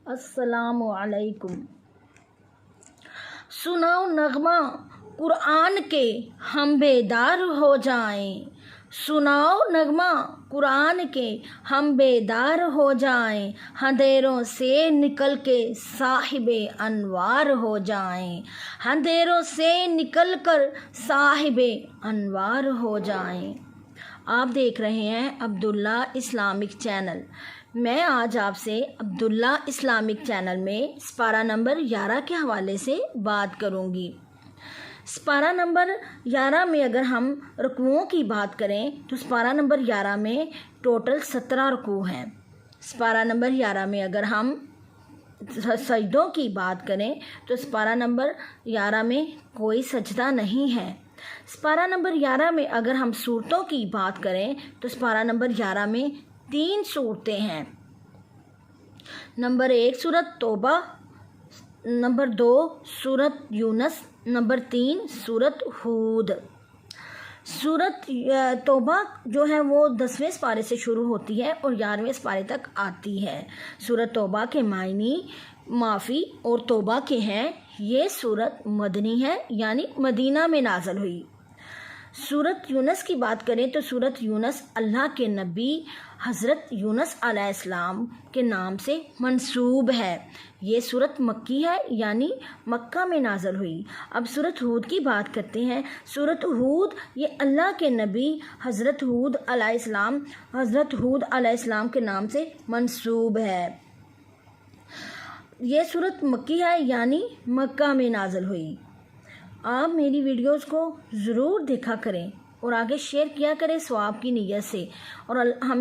अस्सलामु अलैकुम। सुनाओ नगमा कुरान के हम बेदार हो जाएं। सुनाओ नगमा कुरान के हम बेदार हो जाएं। अंधेरों से निकल के साहिबे अनवार हो जाएं। अंधेरों से निकल कर साहिबे अनवार हो जाएं। आप देख रहे हैं अब्दुल्ला इस्लामिक चैनल। मैं आज आपसे अब्दुल्ला इस्लामिक चैनल में स्पारा नंबर 11 के हवाले से बात करूंगी। स्पारा नंबर 11 में अगर हम रुकुओं की बात करें तो स्पारा नंबर 11 में टोटल 17 रुकू हैं। स्पारा नंबर 11 में अगर हम सजदों की बात करें तो स्पारा नंबर 11 में कोई सजदा नहीं है। स्पारा नंबर 11 में अगर हम सूरतों की बात करें तो स्पारा नंबर 11 में 3 सूरतें हैं। नंबर 1 सूरत तौबा, नंबर 2 सूरत यूनस, नंबर 3 सूरत हूद। सूरत तौबा जो है वो 10वें स्पारे से शुरू होती है और 11वें स्पारे तक आती है। सूरत तौबा के मायनी माफ़ी और तौबा के हैं। ये सूरत मदनी है यानी मदीना में नाज़िल हुई। सूरत यूनस की बात करें तो सूरत यूनस अल्लाह के नबी हज़रत यूनस अलैहिस्सलाम के नाम से मंसूब है। ये सूरत मक्की है यानी मक्का में नाज़िल हुई। अब सूरत हूद की बात करते हैं। सूरत हूद ये अल्लाह के नबी हज़रत हूद अलैहिस्सलाम के नाम से मंसूब है। ये सूरत मक्की है यानी मक्का में नाज़िल हुई। आप मेरी वीडियोस को ज़रूर देखा करें और आगे शेयर किया करें सवाब की नीयत से और हमें